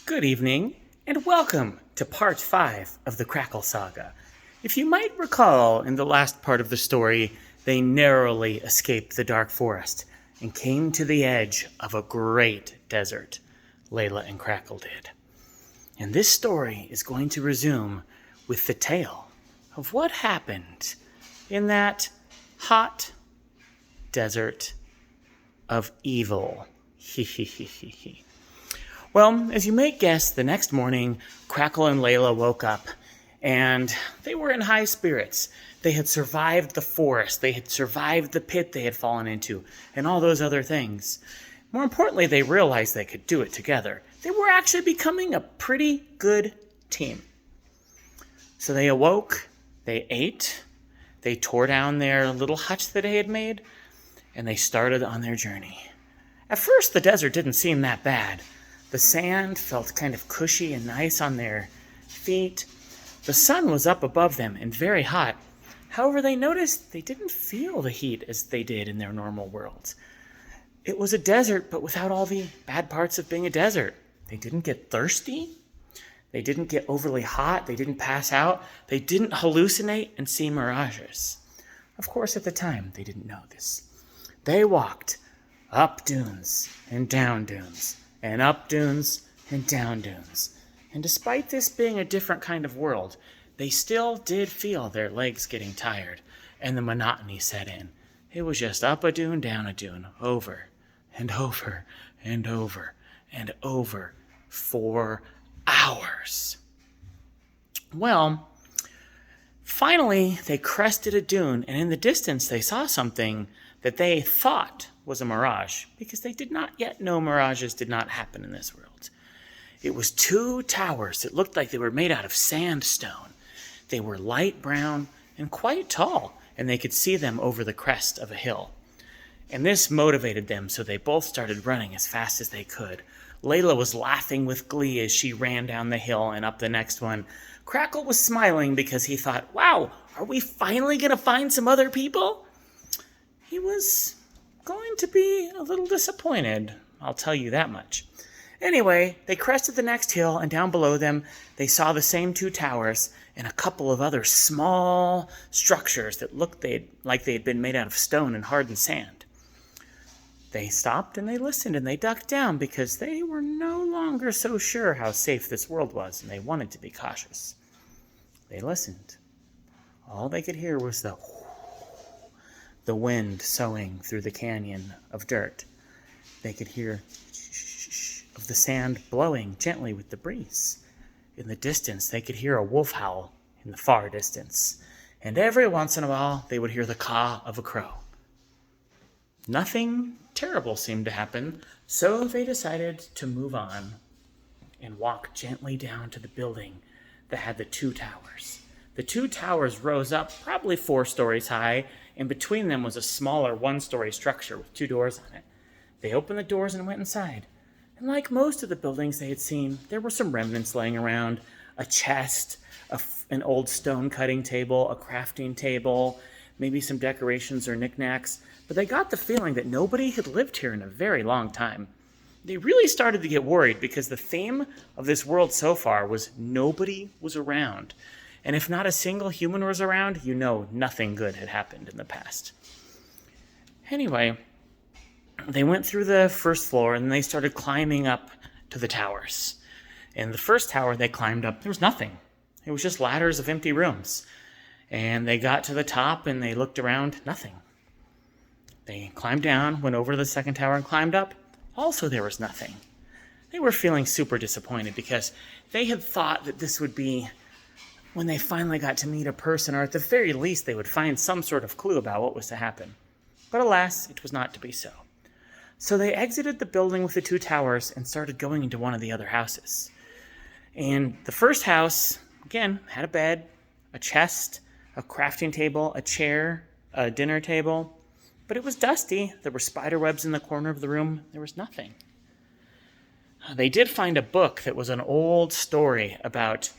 Good evening, and welcome to part 5 of the Crackle Saga. If you might recall, in the last part of the story, they narrowly escaped the dark forest and came to the edge of a great desert. Layla and Crackle did. And this story is going to resume with the tale of what happened in that hot desert of evil. Well, as you may guess, the next morning, Crackle and Layla woke up, and they were in high spirits. They had survived the forest, they had survived the pit they had fallen into, and all those other things. More importantly, they realized they could do it together. They were actually becoming a pretty good team. So they awoke, they ate, they tore down their little hutch that they had made, and they started on their journey. At first, the desert didn't seem that bad. The sand felt kind of cushy and nice on their feet. The sun was up above them and very hot. However, they noticed they didn't feel the heat as they did in their normal worlds. It was a desert, but without all the bad parts of being a desert. They didn't get thirsty. They didn't get overly hot. They didn't pass out. They didn't hallucinate and see mirages. Of course, at the time, they didn't know this. They walked up dunes and down dunes, and up dunes and down dunes. And despite this being a different kind of world, they still did feel their legs getting tired, and the monotony set in. It was just up a dune, down a dune, over and over and over and over for hours. Well, finally they crested a dune, and in the distance they saw something that they thought was a mirage, because they did not yet know mirages did not happen in this world. It was two towers that looked like they were made out of sandstone. They were light brown and quite tall, and they could see them over the crest of a hill. And this motivated them, so they both started running as fast as they could. Layla was laughing with glee as she ran down the hill and up the next one. Crackle was smiling because he thought, wow, are we finally going to find some other people? He was going to be a little disappointed, I'll tell you that much. Anyway, they crested the next hill, and down below them, they saw the same two towers and a couple of other small structures that looked like they had been made out of stone and hardened sand. They stopped and they listened and they ducked down because they were no longer so sure how safe this world was, and they wanted to be cautious. They listened. All they could hear was the wind soughing through the canyon of dirt. They could hear of the sand blowing gently with the breeze. In the distance, they could hear a wolf howl in the far distance. And every once in a while, they would hear the caw of a crow. Nothing terrible seemed to happen, so they decided to move on and walk gently down to the building that had the two towers. The two towers rose up probably 4 stories high, and between them was a smaller 1-story structure with 2 doors on it. They opened the doors and went inside. And like most of the buildings they had seen, there were some remnants laying around. A chest, an old stone cutting table, a crafting table, maybe some decorations or knickknacks. But they got the feeling that nobody had lived here in a very long time. They really started to get worried because the theme of this world so far was nobody was around. And if not a single human was around, you know nothing good had happened in the past. Anyway, they went through the first floor and they started climbing up to the towers. And the first tower they climbed up, there was nothing. It was just ladders of empty rooms. And they got to the top and they looked around, nothing. They climbed down, went over to the second tower and climbed up. Also there was nothing. They were feeling super disappointed because they had thought that this would be when they finally got to meet a person, or at the very least they would find some sort of clue about what was to happen. But alas, it was not to be so. So they exited the building with the 2 towers and started going into one of the other houses. And the first house, again, had a bed, a chest, a crafting table, a chair, a dinner table. But it was dusty. There were spider webs in the corner of the room. There was nothing. They did find a book that was an old story about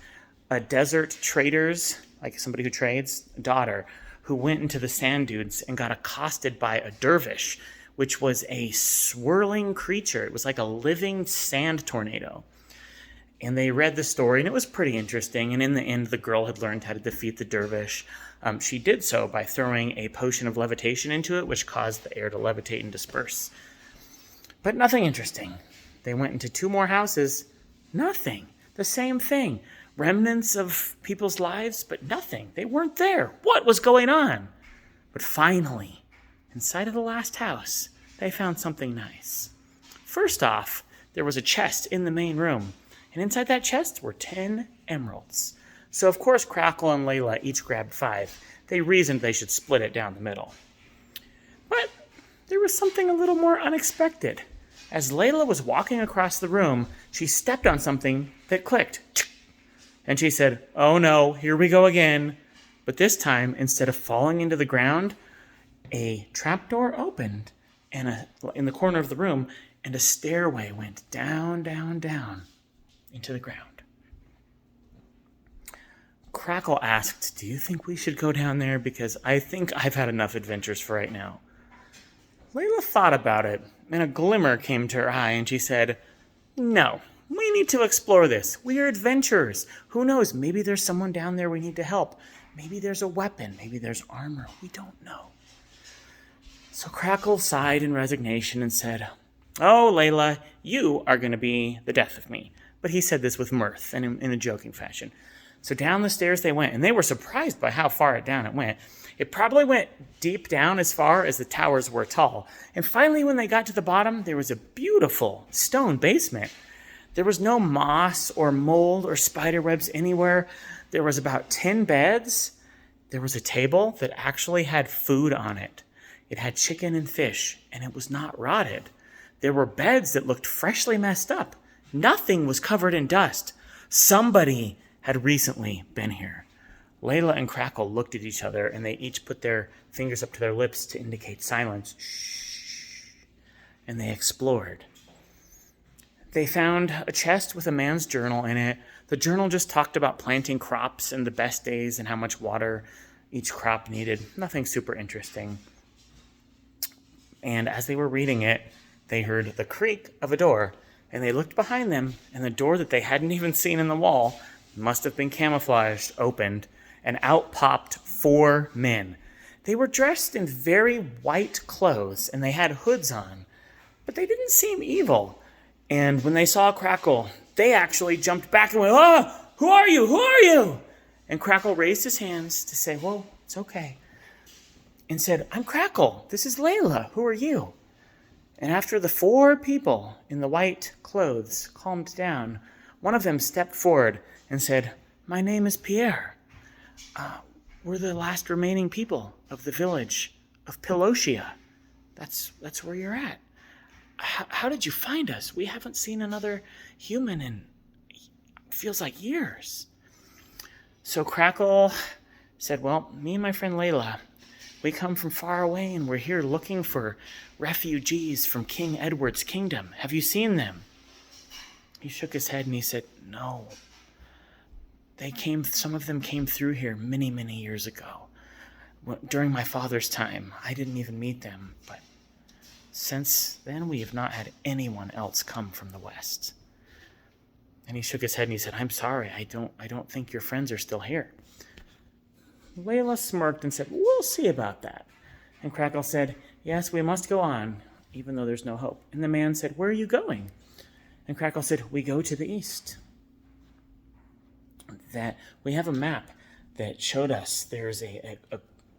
a desert trader's, like somebody who trades, daughter, who went into the sand dunes and got accosted by a dervish, which was a swirling creature. It was like a living sand tornado. And they read the story, and it was pretty interesting. And in the end, the girl had learned how to defeat the dervish. She did so by throwing a potion of levitation into it, which caused the air to levitate and disperse. But nothing interesting. They went into 2 more houses. Nothing. The same thing. Remnants of people's lives, but nothing. They weren't there. What was going on? But finally, inside of the last house, they found something nice. First off, there was a chest in the main room. And inside that chest were 10 emeralds. So, of course, Crackle and Layla each grabbed 5. They reasoned they should split it down the middle. But there was something a little more unexpected. As Layla was walking across the room, she stepped on something that clicked. And she said, "Oh no, here we go again." But this time, instead of falling into the ground, a trapdoor opened in the corner of the room, and a stairway went down, down, down into the ground. Crackle asked, "Do you think we should go down there? Because I think I've had enough adventures for right now." Layla thought about it, and a glimmer came to her eye, and she said, "No, we need to explore this. We are adventurers. Who knows? Maybe there's someone down there we need to help. Maybe there's a weapon. Maybe there's armor. We don't know." So Crackle sighed in resignation and said, "Oh, Layla, you are going to be the death of me." But he said this with mirth and in a joking fashion. So down the stairs they went, and they were surprised by how far down it went. It probably went deep down as far as the towers were tall. And finally, when they got to the bottom, there was a beautiful stone basement. There was no moss or mold or spider webs anywhere. There was about 10 beds. There was a table that actually had food on it. It had chicken and fish, and it was not rotted. There were beds that looked freshly messed up. Nothing was covered in dust. Somebody had recently been here. Layla and Crackle looked at each other, and they each put their fingers up to their lips to indicate silence. Shh. And they explored. They found a chest with a man's journal in it. The journal just talked about planting crops and the best days and how much water each crop needed. Nothing super interesting. And as they were reading it, they heard the creak of a door, and they looked behind them, and the door that they hadn't even seen in the wall, must have been camouflaged, opened, and out popped 4 men. They were dressed in very white clothes, and they had hoods on, but they didn't seem evil. And when they saw Crackle, they actually jumped back and went, "Oh, who are you? Who are you?" And Crackle raised his hands to say, "Whoa, it's okay," and said, "I'm Crackle. This is Layla. Who are you?" And after the 4 people in the white clothes calmed down, one of them stepped forward and said, "My name is Pierre. We're the last remaining people of the village of Pilotia. That's where you're at. How did you find us? We haven't seen another human in, feels like years." So Crackle said, "Well, me and my friend Layla, we come from far away, and we're here looking for refugees from King Edward's kingdom. Have you seen them?" He shook his head and he said, "No. Some of them came through here many, many years ago. During my father's time, I didn't even meet them, but since then we have not had anyone else come from the west." And he shook his head and he said, "I'm sorry, I don't think your friends are still here." Layla smirked and said, "We'll see about that." And Crackle said, "Yes, we must go on, even though there's no hope." And the man said, "Where are you going?" And Crackle said, "We go to the east." That we have a map that showed us there's a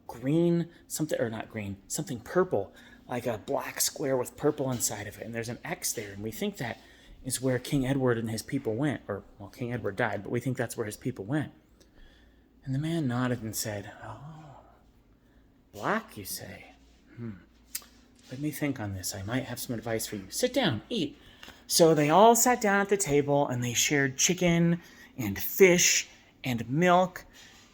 green, something purple, like a black square with purple inside of it. And there's an X there, and we think that is where King Edward and his people went. King Edward died, but we think that's where his people went. And the man nodded and said, "Oh, black, you say? Let me think on this. I might have some advice for you. Sit down, eat." So they all sat down at the table, and they shared chicken and fish and milk.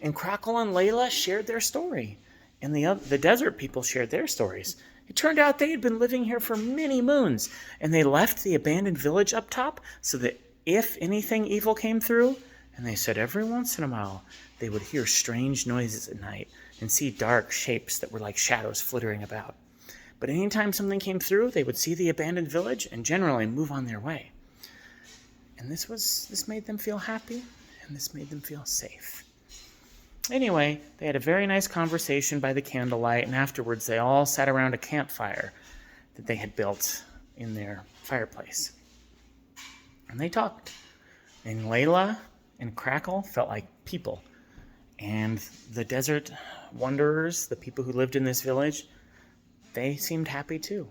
And Crackle and Layla shared their story. And the desert people shared their stories. It turned out they had been living here for many moons, and they left the abandoned village up top so that if anything evil came through, and they said every once in a while they would hear strange noises at night and see dark shapes that were like shadows flittering about. But anytime something came through, they would see the abandoned village and generally move on their way. And this made them feel happy, and this made them feel safe. Anyway, they had a very nice conversation by the candlelight, and afterwards they all sat around a campfire that they had built in their fireplace. And they talked. And Layla and Crackle felt like people. And the desert wanderers, the people who lived in this village, they seemed happy too.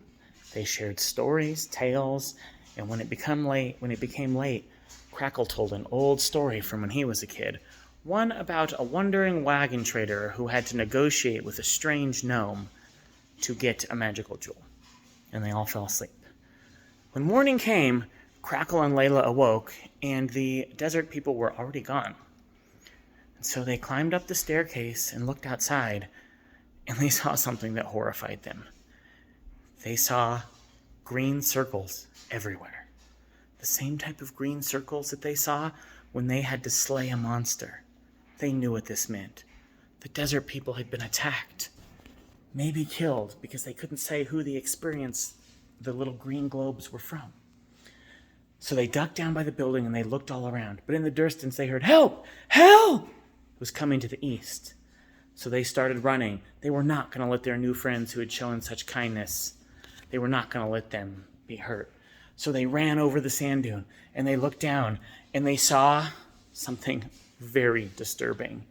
They shared stories, tales, and when it became late, Crackle told an old story from when he was a kid. One about a wandering wagon trader who had to negotiate with a strange gnome to get a magical jewel. And they all fell asleep. When morning came, Crackle and Layla awoke, and the desert people were already gone. And so they climbed up the staircase and looked outside, and they saw something that horrified them. They saw green circles everywhere. The same type of green circles that they saw when they had to slay a monster. They knew what this meant. The desert people had been attacked, maybe killed, because they couldn't say who the little green globes were from. So they ducked down by the building and they looked all around. But in the distance they heard, "Help! Help!" It was coming to the east. So they started running. They were not going to let their new friends who had shown such kindness, they were not going to let them be hurt. So they ran over the sand dune and they looked down and they saw something very disturbing.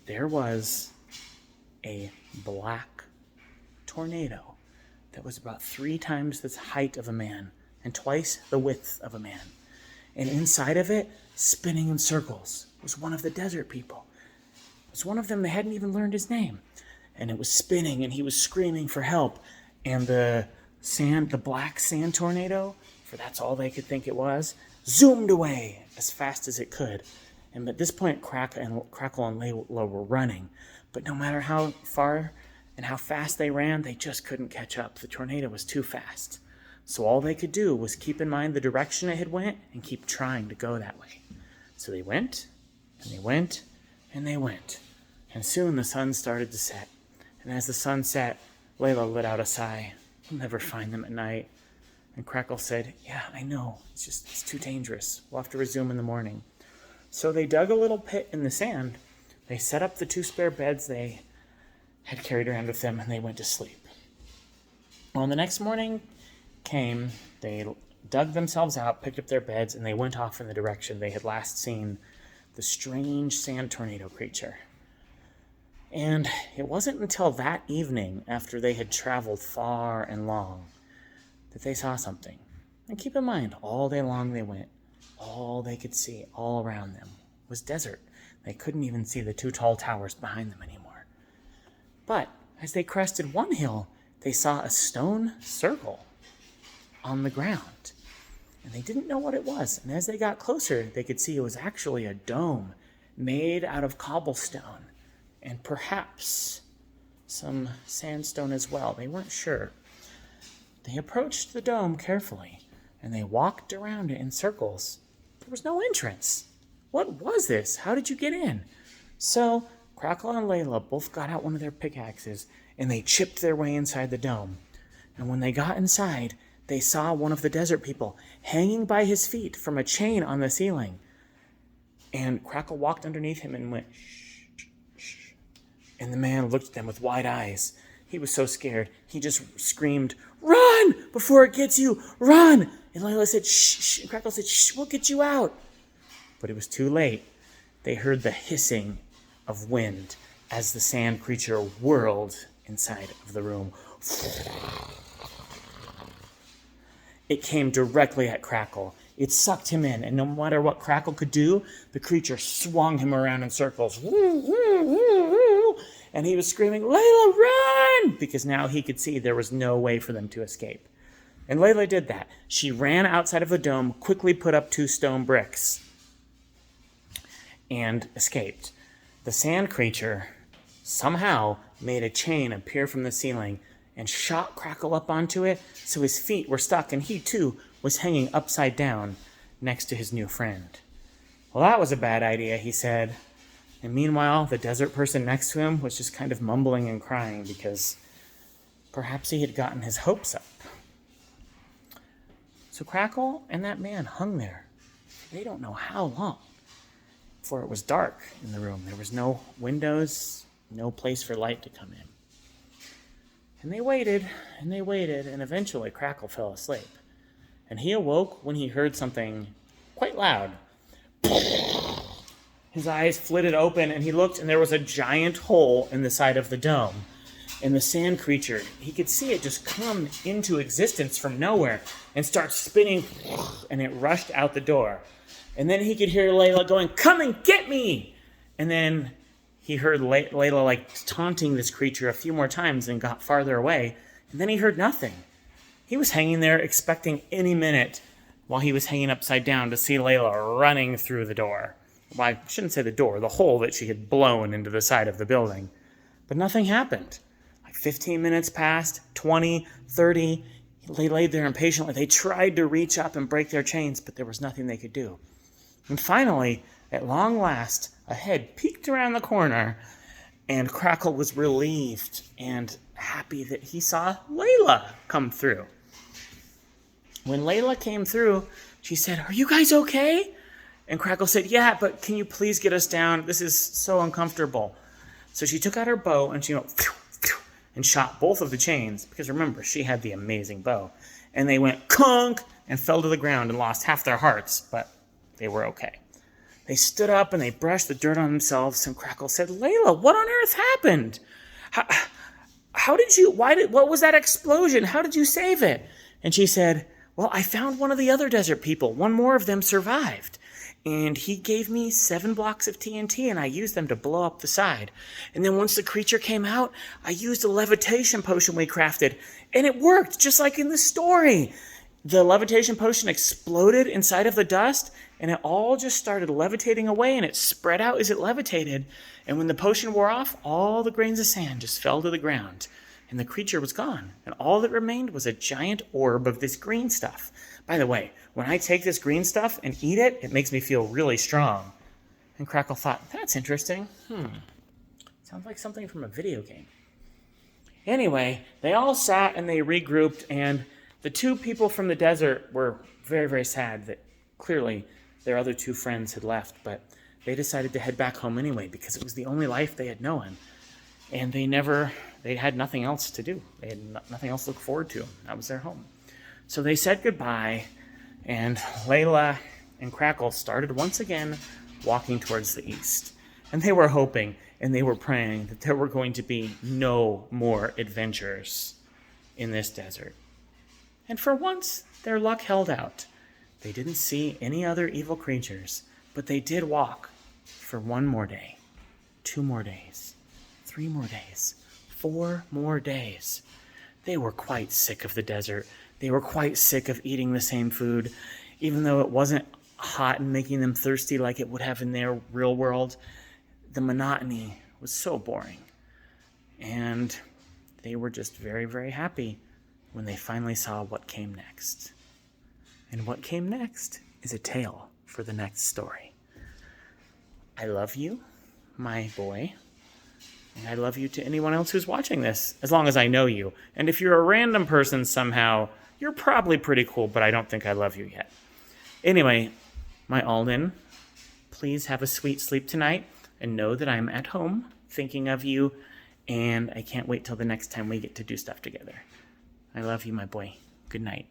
There was a black tornado that was about 3 times the height of a man and twice the width of a man. And inside of it, spinning in circles, was one of the desert people. It was one of them. They hadn't even learned his name. And it was spinning and he was screaming for help. And the black sand tornado, for that's all they could think it was, zoomed away as fast as it could. And at this point, Crackle and Layla were running. But no matter how far and how fast they ran, they just couldn't catch up. The tornado was too fast. So all they could do was keep in mind the direction it had went and keep trying to go that way. So they went, and they went, and they went. And soon the sun started to set. And as the sun set, Layla let out a sigh. "We'll never find them at night." And Crackle said, "Yeah, I know. It's too dangerous. We'll have to resume in the morning." So they dug a little pit in the sand. They set up the 2 spare beds they had carried around with them, and they went to sleep. Well, the next morning came, they dug themselves out, picked up their beds, and they went off in the direction they had last seen the strange sand tornado creature. And it wasn't until that evening, after they had traveled far and long, that they saw something. And keep in mind, all day long they went. All they could see all around them was desert. They couldn't even see the 2 tall towers behind them anymore. But as they crested one hill, they saw a stone circle on the ground. And they didn't know what it was. And as they got closer, they could see it was actually a dome made out of cobblestone and perhaps some sandstone as well. They weren't sure. They approached the dome carefully and they walked around it in circles. There was no entrance. What was this? How did you get in? So Crackle and Layla both got out one of their pickaxes and they chipped their way inside the dome. And when they got inside, they saw one of the desert people hanging by his feet from a chain on the ceiling. And Crackle walked underneath him and went, "Shh, shh." And the man looked at them with wide eyes. He was so scared, he just screamed, "Run before it gets you! Run!" And Layla said, "Shh, shh." And Crackle said, "Shh, we'll get you out." But it was too late. They heard the hissing of wind as the sand creature whirled inside of the room. It came directly at Crackle. It sucked him in, and no matter what Crackle could do, the creature swung him around in circles. And he was screaming, "Layla, run!" Because now he could see there was no way for them to escape. And Layla did that. She ran outside of the dome, quickly put up 2 stone bricks, and escaped. The sand creature somehow made a chain appear from the ceiling and shot Crackle up onto it, so his feet were stuck, and he, too, was hanging upside down next to his new friend. "Well, that was a bad idea," he said. And meanwhile, the desert person next to him was just kind of mumbling and crying because perhaps he had gotten his hopes up. So Crackle and that man hung there they don't know how long, for it was dark in the room. There was no windows, no place for light to come in. And they waited, and they waited, and eventually Crackle fell asleep. And he awoke when he heard something quite loud. His eyes flitted open, and he looked, and there was a giant hole in the side of the dome. And the sand creature, he could see it just come into existence from nowhere and start spinning, and it rushed out the door. And then he could hear Layla going, "Come and get me!" And then he heard Layla like taunting this creature a few more times and got farther away. And then he heard nothing. He was hanging there expecting any minute while he was hanging upside down to see Layla running through the door. Well, I shouldn't say the door, the hole that she had blown into the side of the building. But nothing happened. 15 minutes passed, 20, 30. They laid there impatiently. They tried to reach up and break their chains, but there was nothing they could do. And finally, at long last, a head peeked around the corner, and Crackle was relieved and happy that he saw Layla come through. When Layla came through, she said, "Are you guys okay?" And Crackle said, "Yeah, but can you please get us down? This is so uncomfortable." So she took out her bow, and she went and shot both of the chains, because remember, she had the amazing bow. And they went conk and fell to the ground and lost half their hearts, but they were okay. They stood up and they brushed the dirt on themselves, and Crackle said, "Layla, what on earth happened? What was that explosion? How did you save it?" And she said, "Well, I found one of the other desert people. One more of them survived. And he gave me 7 blocks of TNT, and I used them to blow up the side. And then once the creature came out, I used a levitation potion we crafted, and it worked, just like in the story. The levitation potion exploded inside of the dust, and it all just started levitating away, and it spread out as it levitated. And when the potion wore off, all the grains of sand just fell to the ground, and the creature was gone. And all that remained was a giant orb of this green stuff. By the way, when I take this green stuff and eat it, it makes me feel really strong." And Crackle thought, "That's interesting. Sounds like something from a video game." Anyway, they all sat and they regrouped, and the 2 people from the desert were very, very sad that clearly their other 2 friends had left, but they decided to head back home anyway because it was the only life they had known. And they had nothing else to do. They had nothing else to look forward to. That was their home. So they said goodbye, and Layla and Crackle started once again walking towards the east. And they were hoping and they were praying that there were going to be no more adventures in this desert. And for once, their luck held out. They didn't see any other evil creatures, but they did walk for 1 more day, 2 more days, 3 more days, 4 more days. They were quite sick of the desert. They were quite sick of eating the same food, even though it wasn't hot and making them thirsty like it would have in their real world. The monotony was so boring. And they were just very, very happy when they finally saw what came next. And what came next is a tale for the next story. I love you, my boy. And I love you to anyone else who's watching this, as long as I know you. And if you're a random person somehow, you're probably pretty cool, but I don't think I love you yet. Anyway, my Alden, please have a sweet sleep tonight and know that I'm at home thinking of you, and I can't wait till the next time we get to do stuff together. I love you, my boy. Good night.